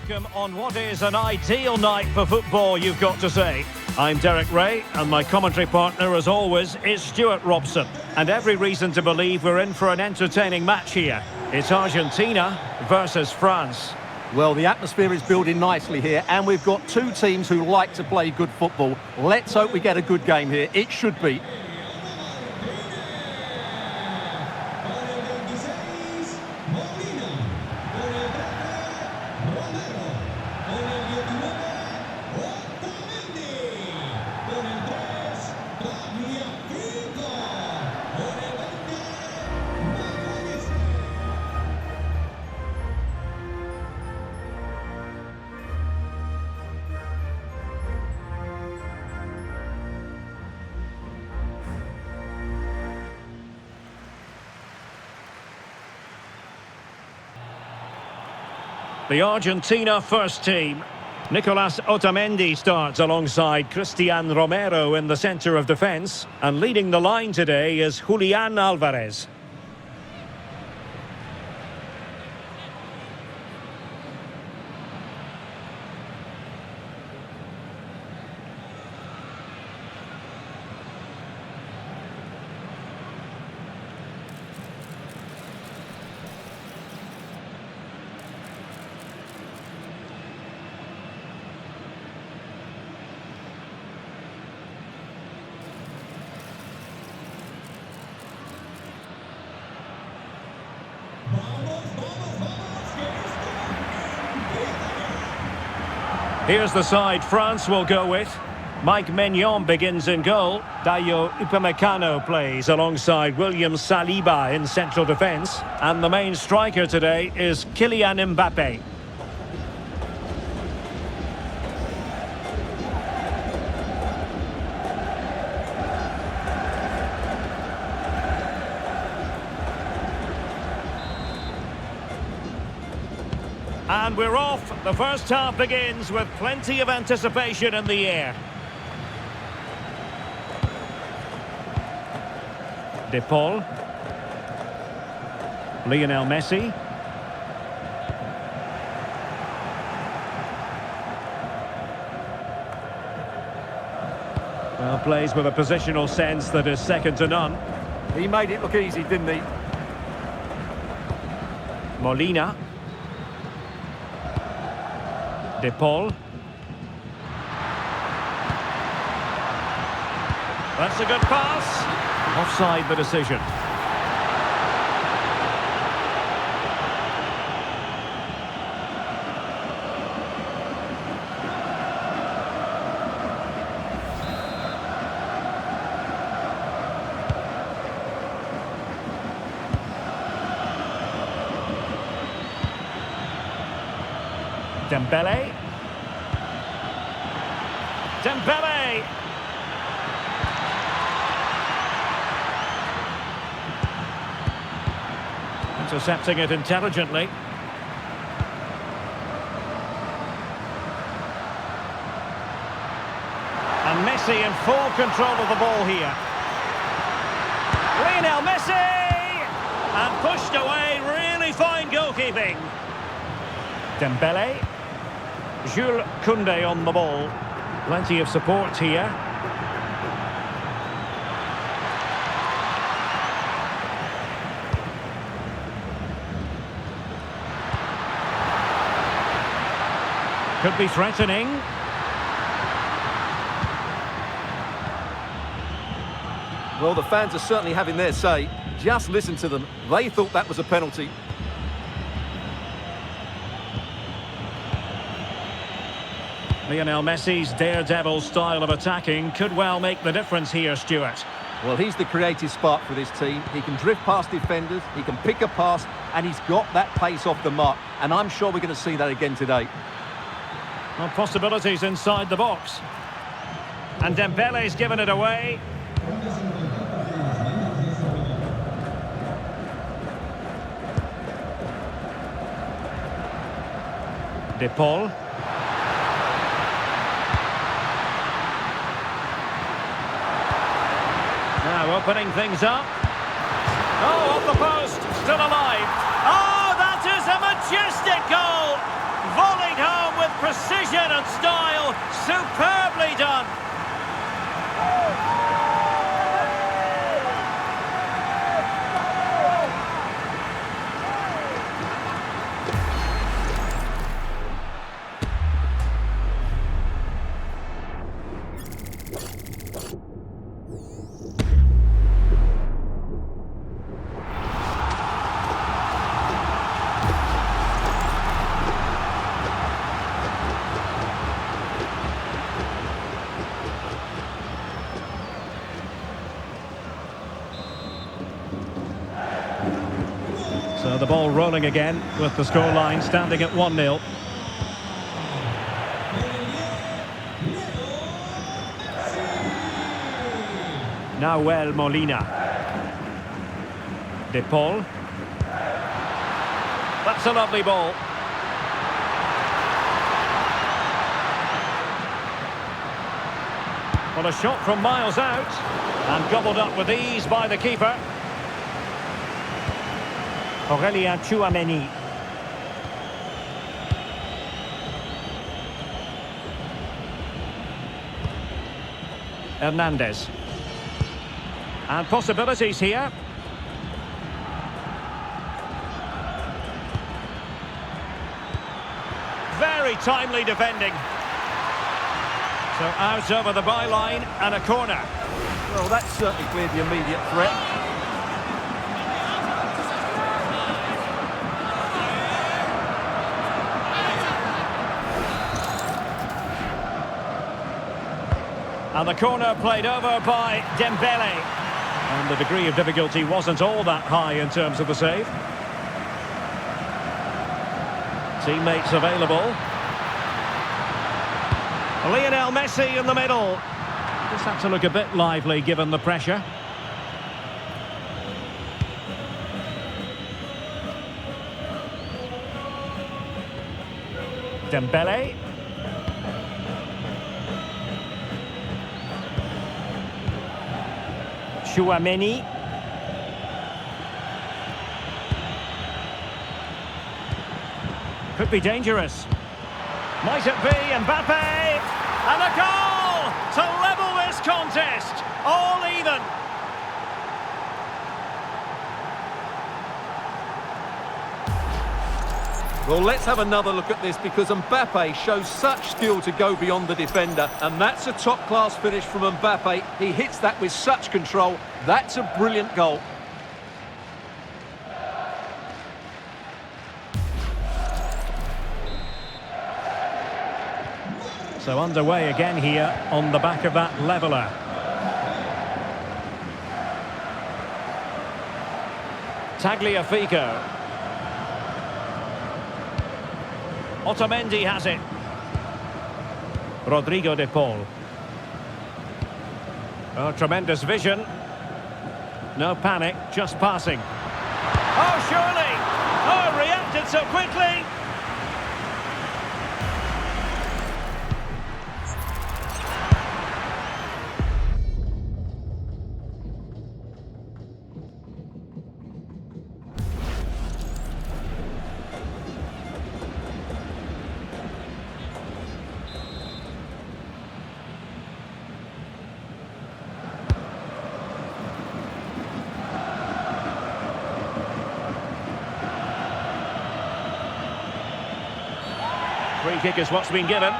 welcome on what is an ideal night for football, you've got to say. I'm Derek Ray, and my commentary partner, as always, is Stuart Robson. And every reason to believe we're in for an entertaining match here. It's Argentina versus France. Well, the atmosphere is building nicely here, and we've got two teams who like to play good football. Let's hope we get a good game here. It should be. The Argentina first team. Nicolas Otamendi starts alongside Cristian Romero in the centre of defence. And leading the line today is Julian Alvarez. Here's the side France will go with. Mike Maignan begins in goal. Dayo Upamecano plays alongside William Saliba in central defence. And the main striker today is Kylian Mbappe. And we're off. The first half begins with plenty of anticipation in the air. De Paul. Lionel Messi. Well, plays with a positional sense that is second to none. He made it look easy, didn't he? Molina. De Paul. That's a good pass. Offside the decision. Dembele. Dembele! Intercepting it intelligently. And Messi in full control of the ball here. Lionel Messi! And pushed away, really fine goalkeeping. Dembele. Jules Koundé on the ball. Plenty of support here. Could be threatening. Well, the fans are certainly having their say. Just listen to them. They thought that was a penalty. Lionel Messi's daredevil style of attacking could well make the difference here, Stuart. Well, he's the creative spark for this team. He can drift past defenders, he can pick a pass, and he's got that pace off the mark. And I'm sure we're going to see that again today. Well, possibilities inside the box. And Dembele's given it away. De Paul. Now opening things up. Oh, off the post, still alive. Oh, that is a majestic goal! Volleyed home. excellent style, superbly done. So the ball rolling again with the scoreline standing at 1-0. Nahuel Molina. De Paul. That's a lovely ball. Well, a shot from miles out and gobbled up with ease by the keeper. Aurélien Tchouameni. Hernandez. And possibilities here. Very timely defending. So out over the byline and a corner. Well, that certainly cleared the immediate threat. And the corner played over by Dembele. And the degree of difficulty wasn't all that high in terms of the save. Teammates available. Lionel Messi in the middle. Just had to look a bit lively given the pressure. Dembele. Tchouameni. Could be dangerous. Might it be Mbappe? And a goal to level this contest. All even. Well, let's have another look at this because Mbappe shows such skill to go beyond the defender, and that's a top-class finish from Mbappe. He hits that with such control. That's a brilliant goal. So underway again here on the back of that leveller. Tagliafico. Otamendi has it. Rodrigo de Paul. Oh, tremendous vision. No panic, just passing. Oh, surely! Oh, reacted so quickly! Free kick is what's been given.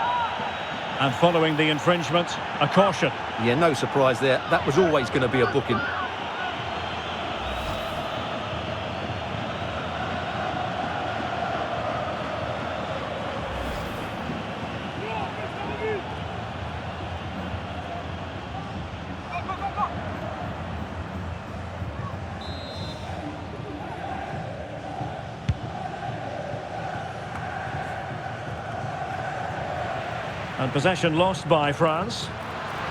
And following the infringement, a caution. Yeah, no surprise there. That was always going to be a booking. And possession lost by France.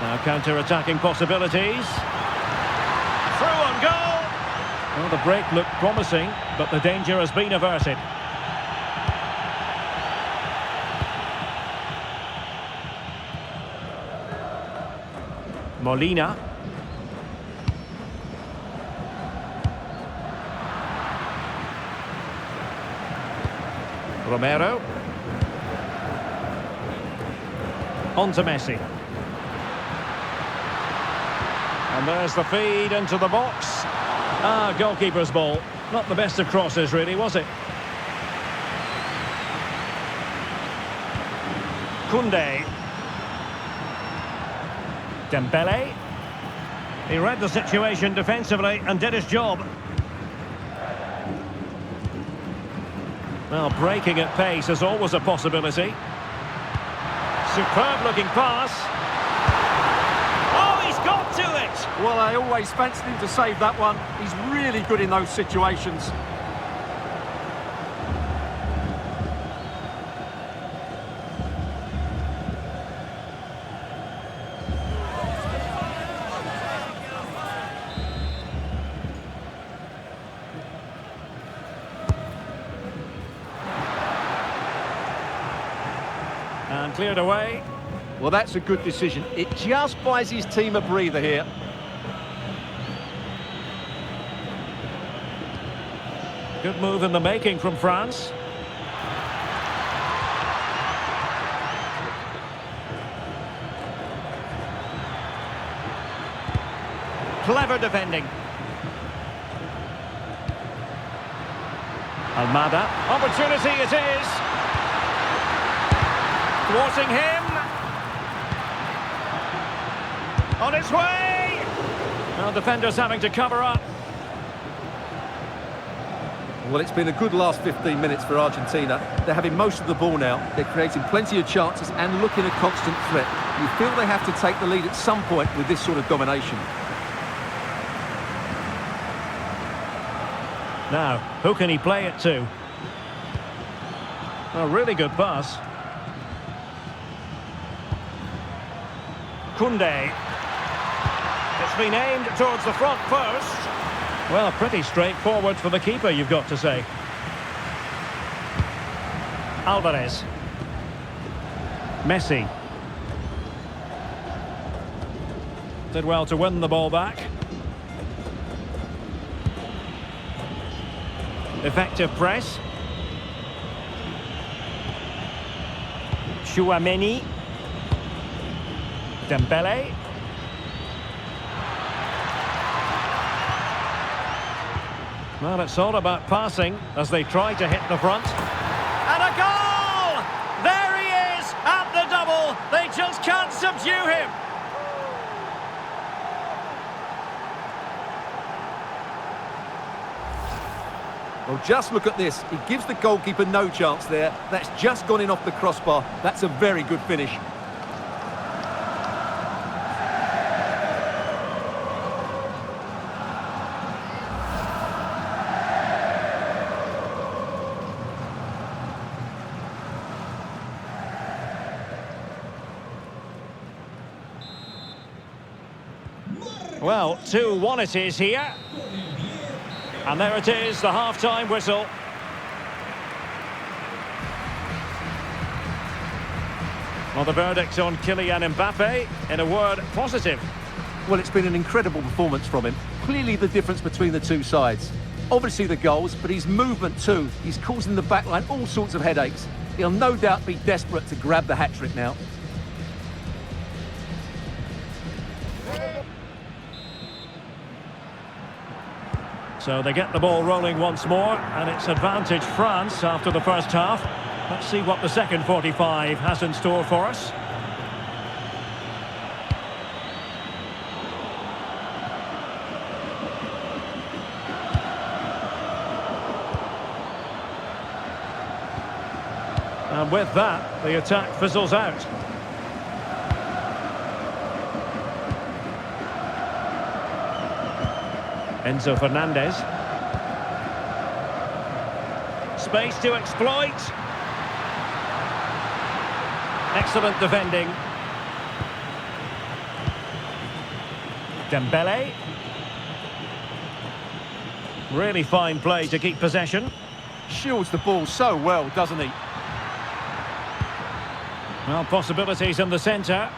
Now counter-attacking possibilities. Through on goal! Well, the break looked promising, but the danger has been averted. Molina. Romero. On to Messi. And there's the feed into the box. Goalkeeper's ball. Not the best of crosses, really, was it? Koundé. Dembele. He read the situation defensively and did his job. Well, breaking at pace is always a possibility. Superb looking pass. Oh, he's got to it! Well, I always fancied him to save that one. He's really good in those situations. And cleared away. Well, that's a good decision. It just buys his team a breather here. Good move in the making from France. Clever defending. Almada. Opportunity it is. Thwarting him. On its way. Well, defenders having to cover up. Well, it's been a good last 15 minutes for Argentina. They're having most of the ball now. They're creating plenty of chances and looking a constant threat. You feel they have to take the lead at some point with this sort of domination. Now, who can he play it to? A really good pass. Koundé. It's been aimed towards the front post. Well, pretty straightforward for the keeper, you've got to say. Alvarez. Messi. Did well to win the ball back. Effective press. Chouameni. Dembele. Well, it's all about passing as they try to hit the front. And a goal! There he is at the double. They just can't subdue him. Well, just look at this. He gives the goalkeeper no chance there. That's just gone in off the crossbar. That's a very good finish. Well, 2-1 it is here. And there it is, the half-time whistle. Well, the verdict on Kylian Mbappe, in a word, positive. Well, it's been an incredible performance from him. Clearly the difference between the two sides. Obviously the goals, but his movement too. He's causing the backline all sorts of headaches. He'll no doubt be desperate to grab the hat-trick now. So they get the ball rolling once more, and it's advantage France after the first half. Let's see what the second 45 has in store for us. And with that, the attack fizzles out. Enzo Fernandez. Space to exploit. Excellent defending. Dembele. Really fine play to keep possession. Shields the ball so well, doesn't he? Well, possibilities in the centre.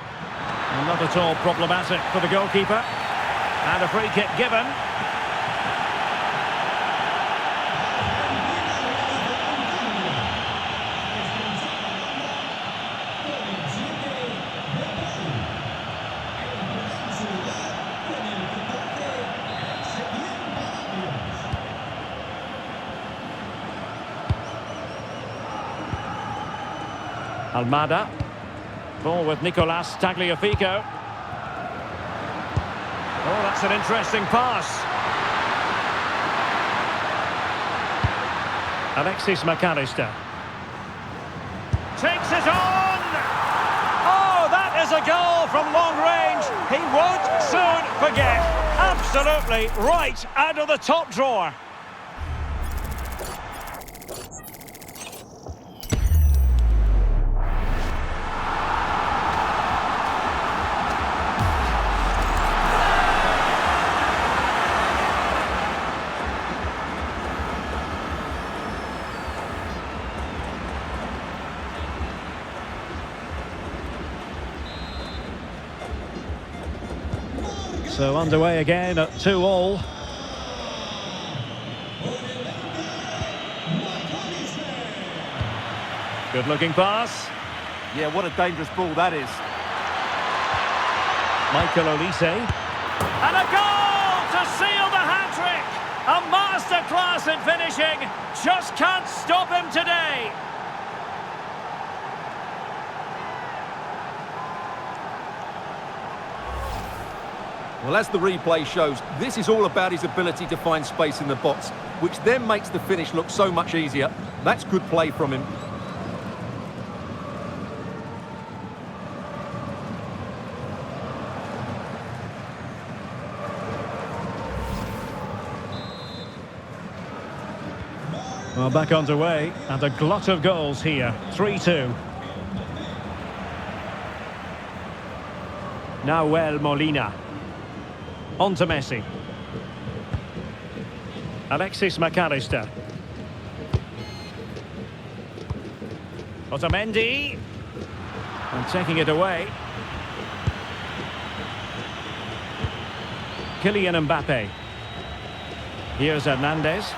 Not at all problematic for the goalkeeper. And a free kick given. Almada. Ball with Nicolas Tagliafico. Oh, that's an interesting pass. Alexis McAllister. Takes it on! Oh, that is a goal from long range. He won't soon forget. Absolutely right out of the top drawer. So underway again at 2-2. Good looking pass. Yeah, what a dangerous ball that is. Michael Olise. And a goal to seal the hat-trick! A masterclass in finishing. Just can't stop him today. Well, as the replay shows, this is all about his ability to find space in the box, which then makes the finish look so much easier. That's good play from him. Well, back underway, and a glut of goals here. 3-2. Nahuel Molina. On to Messi. Alexis McAllister. Otamendi. And taking it away. Kylian Mbappe. Here's Hernandez.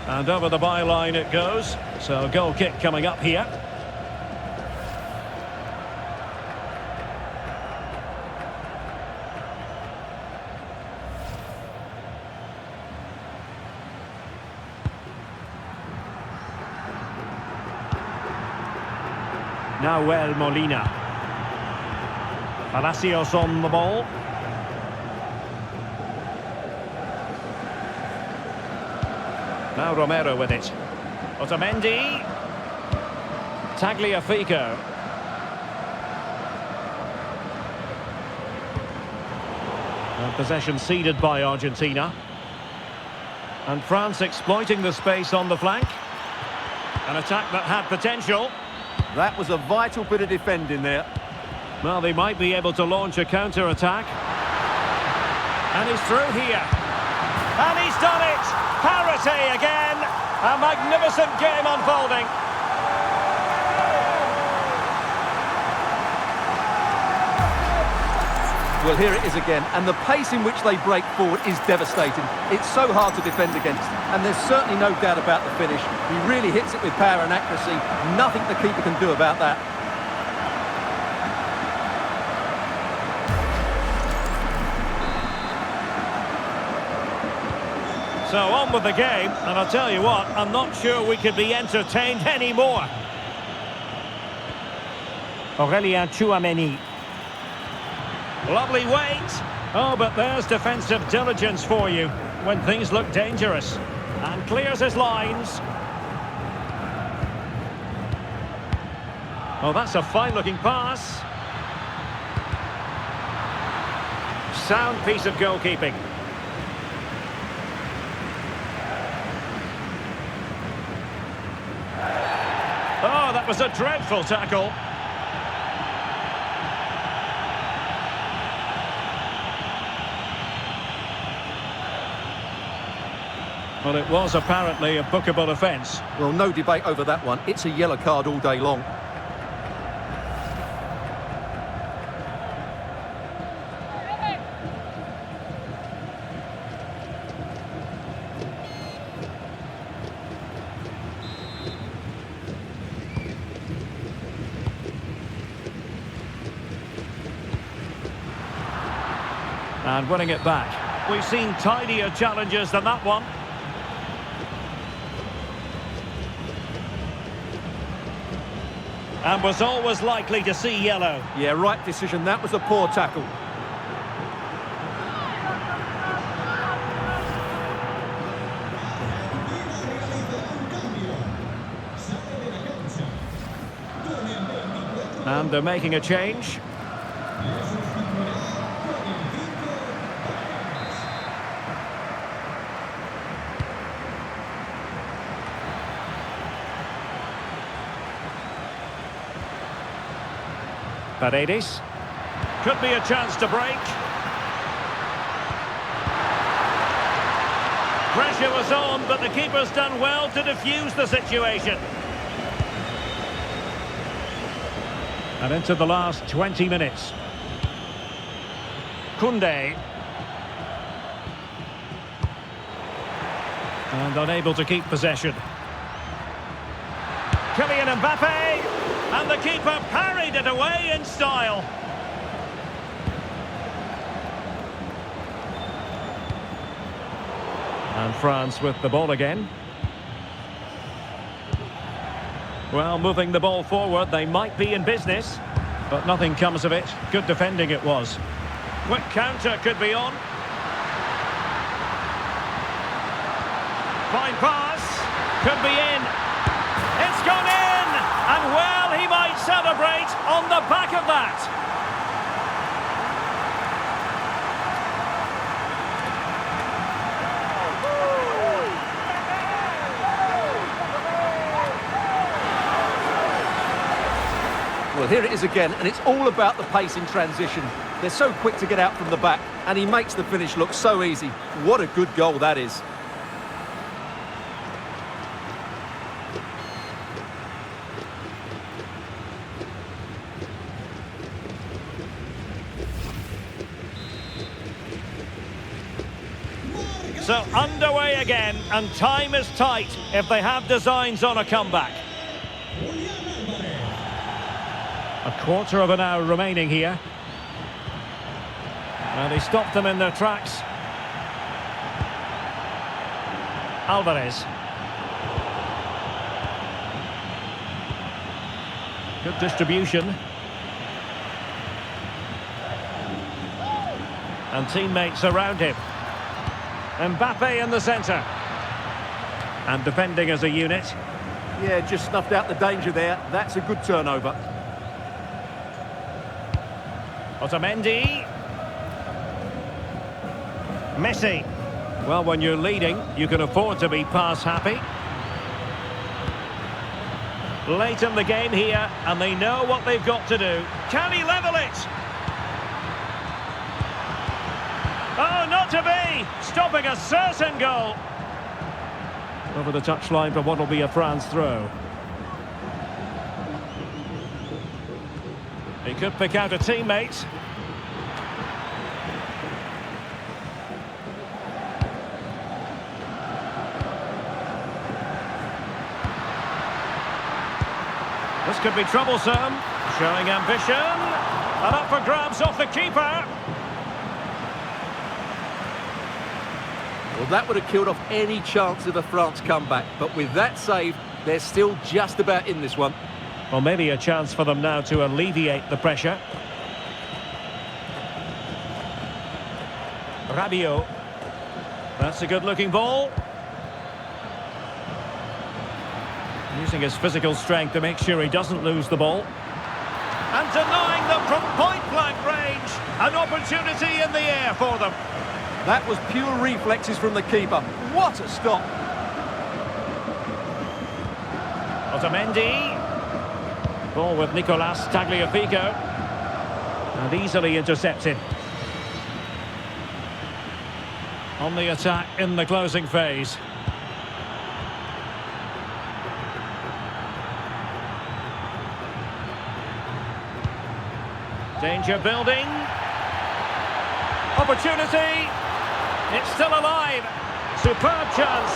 And over the byline it goes. So a goal kick coming up here. Nahuel Molina. Palacios on the ball. Now Romero with it. Otamendi. Tagliafico. And possession ceded by Argentina. And France exploiting the space on the flank. An attack that had potential. That was a vital bit of defending there. Well, they might be able to launch a counter-attack. And he's through here. And he's done it! Parity again! A magnificent game unfolding. Well, here it is again, and the pace in which they break forward is devastating. It's so hard to defend against, and there's certainly no doubt about the finish. He really hits it with power and accuracy. Nothing the keeper can do about that. So on with the game, and I'll tell you what, I'm not sure we could be entertained anymore. Aurélien Tchouameni. Lovely weight. Oh, but there's defensive diligence for you when things look dangerous. And clears his lines. Oh, that's a fine-looking pass. Sound piece of goalkeeping. Oh, that was a dreadful tackle. Well, it was apparently a bookable offence. Well, no debate over that one. It's a yellow card all day long. And winning it back. We've seen tidier challenges than that one. And was always likely to see yellow. Yeah, right decision. That was a poor tackle. And they're making a change. Paredes. Could be a chance to break. Pressure was on, but the keeper's done well to defuse the situation. And into the last 20 minutes. Koundé. And unable to keep possession. Kylian Mbappe. And the keeper parried it away in style. And France with the ball again. Well, moving the ball forward, they might be in business, but nothing comes of it. Good defending it was. Quick counter could be on. Fine pass. Could be in. It's gone in! And well, he might celebrate on the back of that. Well, here it is again, and it's all about the pace in transition. They're so quick to get out from the back, and he makes the finish look so easy. What a good goal that is. So underway again, and time is tight if they have designs on a comeback. A quarter of an hour remaining here. And he stopped them in their tracks. Alvarez. Good distribution. And teammates around him. Mbappe in the centre. And defending as a unit. Yeah, just snuffed out the danger there. That's a good turnover. Otamendi. Messi. Well, when you're leading, you can afford to be pass happy. Late in the game here, and they know what they've got to do. Can he level it? Oh, not to be! Stopping a certain goal. Over the touchline for what will be a France throw. He could pick out a teammate. This could be troublesome. Showing ambition. And up for grabs off the keeper. Well, that would have killed off any chance of a France comeback. But with that save, they're still just about in this one. Well, maybe a chance for them now to alleviate the pressure. Rabiot. That's a good-looking ball. Using his physical strength to make sure he doesn't lose the ball. And denying them from point-blank range. An opportunity in the air for them. That was pure reflexes from the keeper. What a stop. Otamendi. Ball with Nicolas Tagliafico. And easily intercepted. On the attack in the closing phase. Danger building. Opportunity. It's still alive. Superb chance.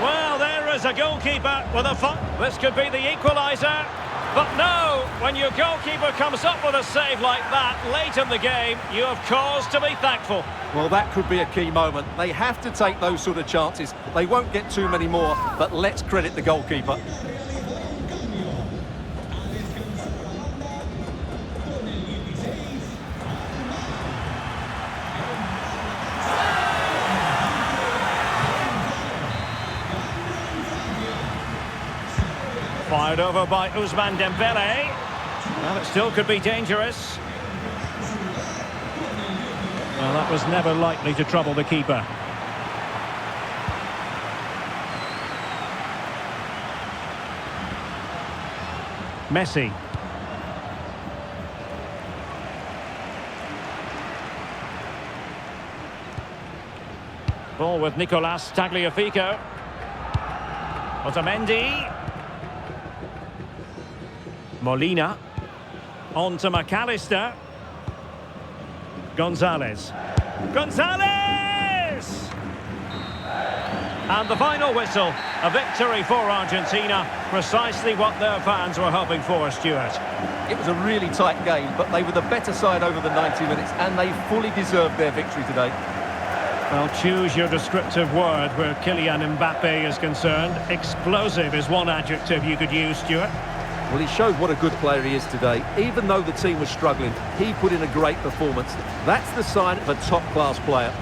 Well, there is a goalkeeper with a fun. This could be the equaliser. But no, when your goalkeeper comes up with a save like that late in the game, you have cause to be thankful. Well, that could be a key moment. They have to take those sort of chances. They won't get too many more, but let's credit the goalkeeper. Fired over by Ousmane Dembele. Well, it still could be dangerous. Well, that was never likely to trouble the keeper. Messi. Ball with Nicolas Tagliafico. Otamendi. Molina. On to McAllister. Gonzalez. Gonzalez! And the final whistle. A victory for Argentina. Precisely what their fans were hoping for, Stuart. It was a really tight game, but they were the better side over the 90 minutes, and they fully deserved their victory today. Well, choose your descriptive word where Kylian Mbappe is concerned. Explosive is one adjective you could use, Stuart. Well, he showed what a good player he is today. Even though the team was struggling, he put in a great performance. That's the sign of a top-class player.